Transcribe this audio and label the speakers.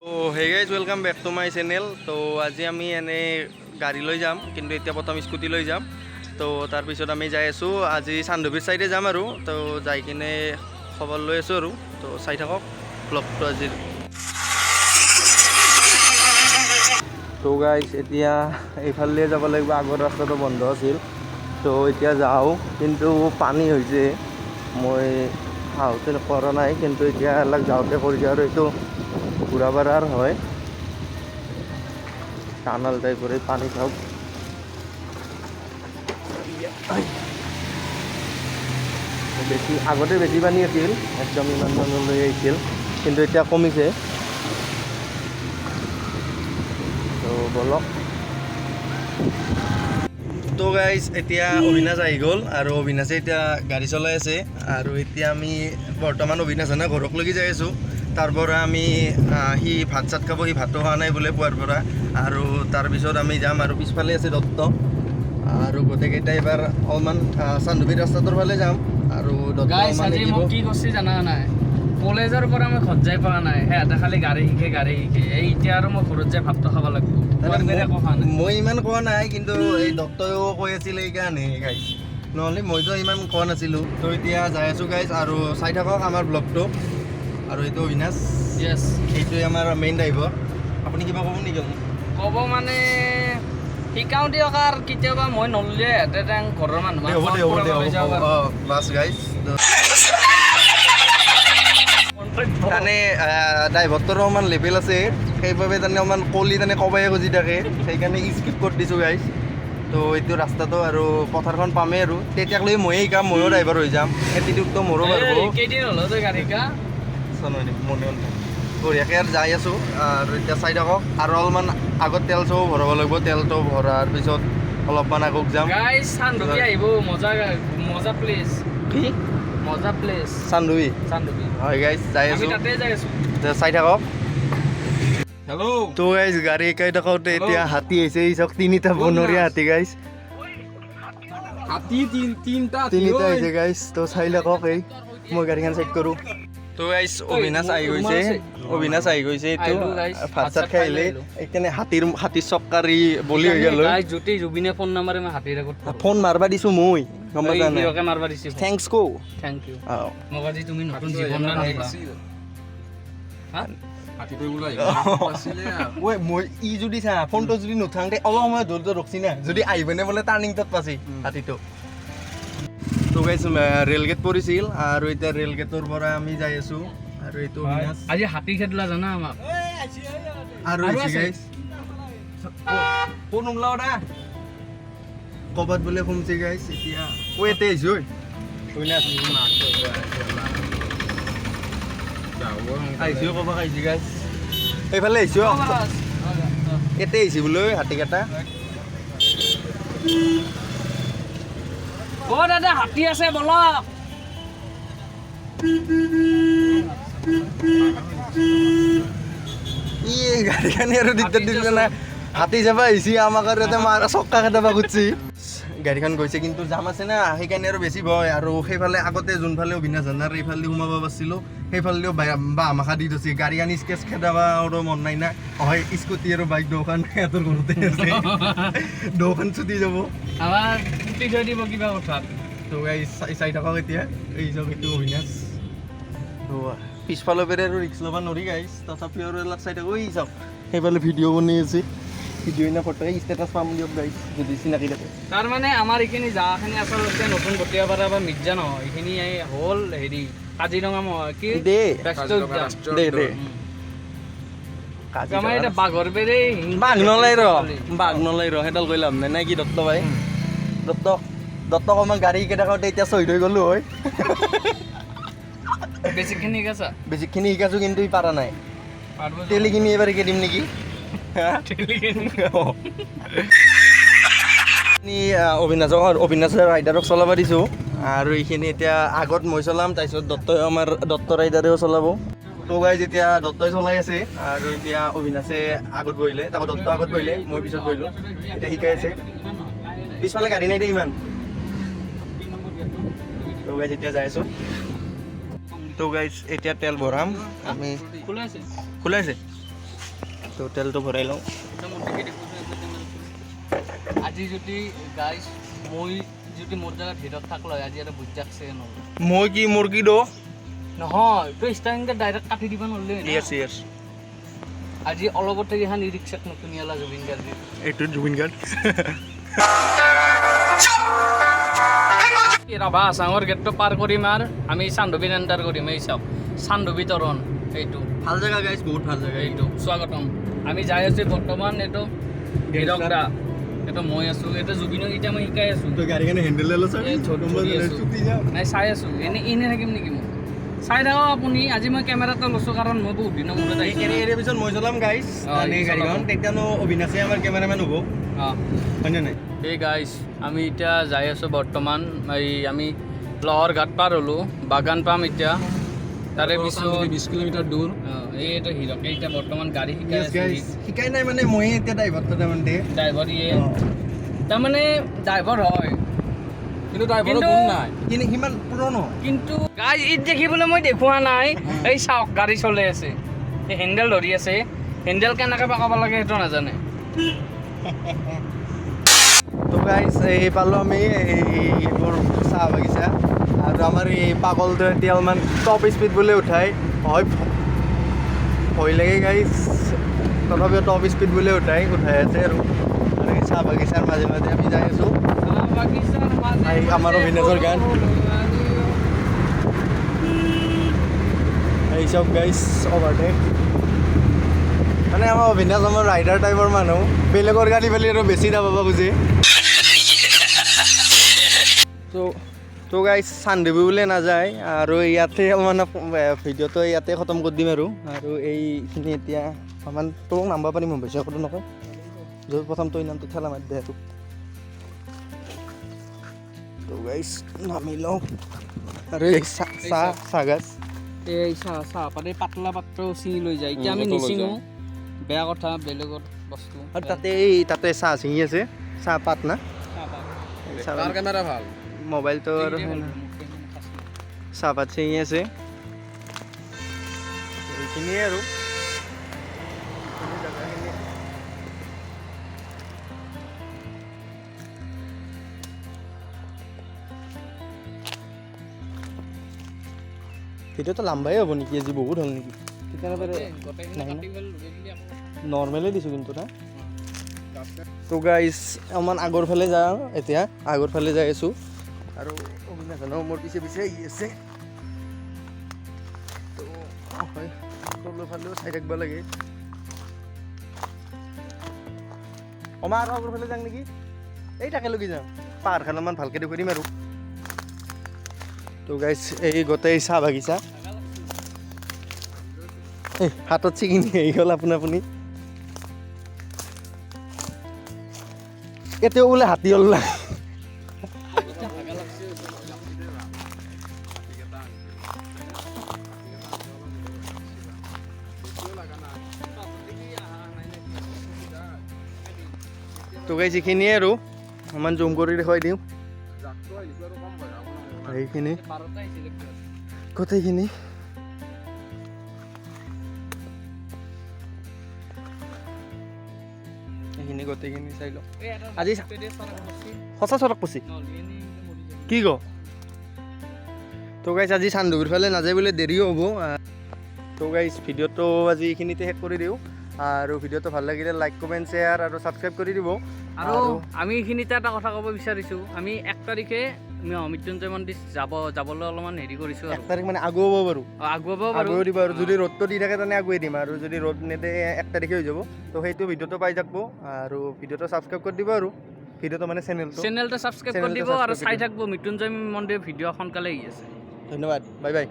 Speaker 1: Hey guys, welcome back to my channel. তো আজি আমি এনে গাড়ী লৈ যাম, কিন্তু এতিয়া প্ৰথম স্কুটি লৈ যাম। তো তাৰপিছত আমি যাই আছোঁ আজি চান্দুবীৰ চাইডে যাম আৰু তো যাই কিনে খবৰ লৈ আছোঁ আৰু তো চাই থাকক ব্লগটো আজিৰ। তো গাইজ এতিয়া এইফালে যাব লাগিব, আগৰ ৰাস্তাটো বন্ধ আছিল। তো এতিয়া যাওঁ, কিন্তু পানী হৈছে। মই আহোঁতে কৰা নাই, কিন্তু এতিয়া অলপ যাওঁতে কৰিছোঁ আৰু এইটো ঘূৰাবাৰাৰ হয় টানাল টাইপৰ পানী চাওক। বেছি আগতে বেছি পানী আছিল, একদম ইমান মানলৈ আহিছিল, কিন্তু এতিয়া কমিছে। তো বলক। তো গাইজ এতিয়া অবিনাশ আহি গ'ল আৰু অবিনাশে এতিয়া গাড়ী চলাই আছে। আৰু এতিয়া আমি বৰ্তমান অবিনাশ আনা ঘৰক লাগি যাই আছোঁ। তাৰ পৰা আমি সি ভাত চাত খাব, সি ভাতো খোৱা নাই বোলে পুৱাৰ পৰা। আৰু তাৰপিছত আমি যাম আৰু পিছফালে আছে দত্ত, আৰু গোটেইকেইটা এবাৰ অলপমান চান্দুবীৰ ৰাস্তাটোৰ ফালে যাম। আৰু
Speaker 2: কি কৰিছে জানা নাই, কলেজৰ পৰা মই ঘৰত যাই পোৱা নাই, সিহঁতে খালি গাড়ী শিকে এই এতিয়া আৰু মই ঘৰত যাই ভাতটো খাব লাগিব।
Speaker 1: মই ইমান কোৱা নাই, কিন্তু এই দত্তও কৈ আছিলে সেইকাৰণে গাইছ, নহ'লে মইতো ইমান কোৱা নাছিলোঁ। তো এতিয়া যাই আছোঁ গাইছ, আৰু চাই থাকক আমাৰ ব্লগটো। আৰু এইটো অবিনাশ, এইটোৱে আমাৰ মেইন ড্ৰাইভাৰ। আপুনি কিবা ক'ব নেকি?
Speaker 2: ক'ব মানে শিকাওঁ দিয়ক, আৰু কেতিয়াবা মই নল'লে সিহঁতে ঘৰৰ মানুহ
Speaker 1: বাছ গাইছ। মানে ড্ৰাইভাৰটোৰো অকণমান লেভেল আছে, সেইবাবে তাৰমানে অকণমান কলি কবাই খুজি থাকে, সেইকাৰণে স্কিপ কৰি দিছোঁ গাইছ। তো এইটো ৰাস্তাটো আৰু পথাৰখন পামেই, আৰু তেতিয়ালৈ ময়ে শিকাম, ময়ো ড্ৰাইভাৰ হৈ যাম। এটিটিউডটো মোৰো পাৰিব।
Speaker 2: কেইদিন হ'ল তই গাড়ী শিকা?
Speaker 1: বঢ়িয়াকৈ আৰু যাই আছোঁ। আৰু এতিয়া চাই থাকক, আৰু অলপমান আগত তেল চৌ ভৰাব লাগিব। তেলটো ভৰাৰ পিছত অলপমান আগত যাম।
Speaker 2: গাইছ চান্দুবী আহিব, মজা প্লেচ।
Speaker 1: কি
Speaker 2: মজা প্লেচ? চান্দুবী
Speaker 1: হয় গাইছ, যাই আছোঁ,
Speaker 2: তাতে যাই আছোঁ,
Speaker 1: চাই থাকক।
Speaker 2: হেল্ল'।
Speaker 1: তো গাইছ গাড়ী শিকাই থাকোঁতে এতিয়া হাতী আহিছে, এই চাওক, তিনিটা বনৰীয়া হাতী গাইছ, তিনিটা আহিছে গাইছ। তো চাই থাকক, এই মই গাড়ীখন চেক কৰোঁ। তো গাইছ অবিনাশ আহি গৈছে, এইটো ভাত চাত খাই আহিলে, এইকাৰণে হাতীৰ চক্কাৰী বলি হৈ গ'ল।
Speaker 2: যদি জুবিনে ফোন নামাৰে মই হাতীৰ আগত
Speaker 1: ফোন মাৰবা দিছোঁ মই, গম পাইছা নাই?
Speaker 2: মাৰবা দিছোঁ,
Speaker 1: থেংকছ কো।
Speaker 2: Thank U. মোক আজি তুমি নতুন জীৱন দিলা।
Speaker 1: মই ই যদি চা ফোনটো যদি নুঠাওঁতে অলপ সময় দূৰটো ৰখছি না, যদি আহিবনে বোলে টাৰ্ণিংটোত পাছি হাতীটো। তো গাইছ ৰেলগেট পৰিছিল, আৰু এতিয়া ৰেলগেটৰ পৰা আমি যাই আছোঁ। আৰু এইটো
Speaker 2: আজি হাতী খেদলা জানা আমাক,
Speaker 1: আৰু গাইছ ফোন ওলাও না ক'ৰবাত বোলে সোমছে গাইছ। এতিয়া এতে আহিছোঁ, আহিছোঁ ক'ৰবাত আহিছোঁ গাইছ, এইফালে আহিছোঁ, এতে আহিছোঁ বোলে হাতীকেইটা।
Speaker 2: অ' দাদা হাতী আছে, বলক।
Speaker 1: ই গাড়ীখানি আৰু দিগদাৰ দিলে না, হাতী যাবা আহিছে আমাক, আৰু ইয়াতে মাৰা চক্কা খেদাব খুজিছে। গাড়ীখন গৈছে, কিন্তু জাম আছে না, সেইকাৰণে আৰু বেছি ভয়। আৰু সেইফালে আগতে যোনফালে অবিনাশ জানাৰ এইফালে সোমাব পাৰিছিলোঁ, সেইফালেও বাঁহ মাখা দি থৈছে। গাড়ী আনি স্কেচ খেদাব আৰু মন নাই না, হয় স্কুটি আৰু বাইক দুখন সিহঁতৰ ঘৰতে আছে, দুখন ছুটি যাব
Speaker 2: আমাৰ থৈ দিব কিবা কথা।
Speaker 1: তো চাই থাকক এতিয়া, এই যাওক এইটো অবিনাশ। তো পিছফালৰ পেৰে আৰু ৰিক্স ল'ব নোৱাৰি গাইছ, তথাপিও আৰু অলপ চাই থাকোঁ। এই চাওক সেইফালে ভিডিঅ' বনাই আছে, ভিডিঅ' না ফটো ষ্টেটাছ পাম দিয়ক গাইছ, যদি চিনাকি থাকে।
Speaker 2: তাৰমানে আমাৰ এইখিনি জাগাখিনি আচলতে নতুন বটিয়াপাৰা বা মিৰ্জা নহয়, এইখিনি হ'ল হেৰি কাজিৰঙা কি
Speaker 1: দে
Speaker 2: আমাৰ এতিয়া বাঘৰ বেৰে
Speaker 1: বাঘ নলাই ৰ সেইডাল কৈ লাভ নাই, নাই কি দত্ত ভাই? দত্তক আমাক গাড়ী কেইটাকোতে এতিয়া চহীদ হৈ গ'লো হয়।
Speaker 2: বেছিকখিনি
Speaker 1: শিকাইছোঁ, কিন্তু ই পাৰা নাই। তেলিখিনি এবাৰ শিকাই দিম নেকি? অবিনাশৰ ৰাইডাৰক চলাব দিছোঁ, আৰু এইখিনি এতিয়া আগত মই চলাম, তাৰপিছত দত্ত ৰাইডাৰেও চলাব। তো গাইজ এতিয়া দত্তই চলাই আছে, আৰু এতিয়া অবিনাশে আগত বহিলে, তাকো দত্ত আগত বহিলে, মই পিছত বহিলোঁ। এতিয়া শিকাই আছে, পিছফালে গাড়ী নাই দে ইমান। তো গাইজ এতিয়া যাই আছোঁ। তো গাইজ এতিয়া তেল ভৰাম আমি। খোলাইছে তো তেলটো ভৰাই লওঁ
Speaker 2: আজি যদি গাইজ মই যদি মোৰ জেগাত ভিতৰত থাকলো আজি আৰু বুজ যাকছে নহ'লে
Speaker 1: মই কি মোৰ কি দ
Speaker 2: নহয় তই ষ্টাৰ্টিংতে ডাইৰেক্ট কাটি দিব নহ'লে
Speaker 1: য়েছ
Speaker 2: আজি অলপতে এখন ই ৰিক্সাত নতুন ইয়ালা জুবিন গাৰ্গ
Speaker 1: এইটো জুবিন গাৰ্গ
Speaker 2: ৰাভা আচাঙৰ গেটটো পাৰ কৰিম আৰু আমি চান্দুবিত এণ্টাৰ কৰিম এই চাওক চান্দুবি তৰণ এইটো
Speaker 1: ভাল জেগা গাইছ বহুত ভাল জেগা
Speaker 2: এইটো স্বাগতম আমি যাই আছো বৰ্তমান এইটো হিৰকদা এইটো মই আছোঁ এইটো জুবিনক এতিয়া মই শিকাই আছোঁ
Speaker 1: তই গাড়ীখনে হেণ্ডেল লৈ লৈছ
Speaker 2: এই চলি আছোঁ নাই চাই আছোঁ এনেই থাকিম নেকি মই চাই থাকক আপুনি আজি মই কেমেৰাটো লৈছোঁ কাৰণ মই বহুত দিনৰ মূৰত আহিছোঁ
Speaker 1: ইয়াৰ পিছত মই চলাম গাইছ গাড়ীখন তেতিয়ানো অবিনাশে আমাৰ কেমেৰামেন হ'ব
Speaker 2: অঁ
Speaker 1: হয়নে নাই
Speaker 2: এই গাইজ আমি এতিয়া যাই আছোঁ বৰ্তমান এই আমি লহৰ ঘাট পাৰ হ'লোঁ বাগান পাম এতিয়া তাৰে পিছত 20 কিলোমিটাৰ দূৰ এইটো হিৰক এতিয়া বৰ্তমান গাড়ী শিকাই আছোঁ
Speaker 1: শিকাই নাই মানে ময়ে এতিয়া ড্ৰাইভাৰটো তাৰমানে
Speaker 2: ড্ৰাইভাৰ ইয়ে তাৰমানে ড্ৰাইভাৰ হয় কিন্তু ড্ৰাইভাৰৰ গুণ নাই
Speaker 1: কিন্তু সিমান পুৰণো নহয়
Speaker 2: কিন্তু গাইজ ঈদ দেখিবলৈ মই দেখুওৱা নাই এই চাওক গাড়ী চলাই আছে এই হেণ্ডেল ধৰি আছে হেণ্ডেল কেনেকৈ পকাব লাগে সেইটো নাজানে
Speaker 1: তো গাইছ এই পালোঁ আমি এইবোৰ চাহ বাগিচা আৰু আমাৰ এই পাগলটো এতিয়া অলপমান টপ স্পীড বুলি উঠাই হয় ভয় লাগে গাইছ তথাপিও টপ স্পীড বুলি উঠাই আছে আৰু চাহ বাগিচাৰ মাজে মাজে আমি যাই আছোঁ আমাৰ অভিনেতৰ গান এই চব গাইছ অভাৰটেক মানে আমাৰ অভিনাশ আমাৰ ৰাইডাৰ টাইপৰ মানুহ বেলেগৰ গাড়ী পালি আৰু বেছি দাম পাব খুজে তো গাইছ চান্দুবি বুলিয়ে নাযায় আৰু ইয়াতে অলপমান ভিডিঅ'টো ইয়াতে খতম কৰি দিম আৰু এইখিনি এতিয়া অকণমান তোক নাম্বাৰ পাৰিম বেছি একো নকয় যদি প্ৰথম তই নামটো ঠেলা মাৰি দে আৰু তো গাইছ নামি লওঁ আৰু এই চাহ গাছ
Speaker 2: এই চাহপাত এই পাতলা পাত্ৰ ছিঙি লৈ যায় এতিয়া আমি নিচিঙো বেয়া কথা বেলেগৰ বস্তু
Speaker 1: আৰু তাতে চাহ ছিঙি আছে চাহপাত না
Speaker 2: কেমেৰা ভাল
Speaker 1: মোবাইলটো আৰু চাহপাত ছিঙি আছে এইখিনিয়ে আৰু ভিডিঅ'টো লাম্বাই হ'ব নেকি আজি বহুত হ'ল নেকি নৰ্মেলেই দিছোঁ কিন্তু না তো গাইছ অকণমান আগৰ ফালে যাওঁ এতিয়া আগৰ ফালে যাই আছোঁ আৰু অভিনাশনো মোৰ পিছে পিছে আহি আছে তো হয় তলৰ ফালেও চাই থাকিব লাগে অমা আৰু আগৰ ফালে যাওঁ নেকি এই তাকে লগি যাওঁ পাহাৰখন অলপমান ভালকৈ দেখুৱাই দিম আৰু তো গাইছ এই গোটেই চাহ বাগিচা এই হাতত ছিঙি আহি গ'ল আপুনি এতিয়াও বোলে হাতী ওলা তো গাইছ এইখিনিয়ে আৰু অকণমান জুম কৰি দেখুৱাই দিওঁ এইখিনি গোটেইখিনি এইখিনি গোটেইখিনি চাই লওঁ আজি সঁচা চৰক পচি কি ক তো গাইছ আজি চান্দুবিৰ ফালে নাযায় বোলে দেৰিও হ'ব তো গাইছ ভিডিঅ'টো আজি এইখিনিতে শেষ কৰি দিওঁ আৰু ভিডিঅ'টো ভাল লাগিলে লাইক কমেণ্ট শ্বেয়াৰ আৰু ছাবস্ক্ৰাইব কৰি দিব
Speaker 2: আৰু আমি এইখিনিতে এটা কথা ক'ব বিচাৰিছোঁ আমি 1 তাৰিখে মৃত্যুঞ্জয় মন্দিৰ যাবলৈ অলপমান হেৰি কৰিছোঁ
Speaker 1: 1 তাৰিখ মানে আগুৱাব বাৰু আগুৱাই দিব আৰু যদি ৰ'দটো দি থাকে তেনে আগুৱাই দিম আৰু যদি ৰ'দ নেদে 1 তাৰিখে হৈ যাব তো সেইটো ভিডিঅ'টো পাই যাব আৰু ভিডিঅ'টো ছাবস্ক্ৰাইব কৰি দিব আৰু ভিডিঅ'টো মানে চেনেলটো
Speaker 2: ছাবস্ক্ৰাইব কৰি দিব আৰু চাই থাকিব মৃত্যুঞ্জয় মন্দিৰ ভিডিঅ' সোনকালে আহি আছে
Speaker 1: ধন্যবাদ বাই বাই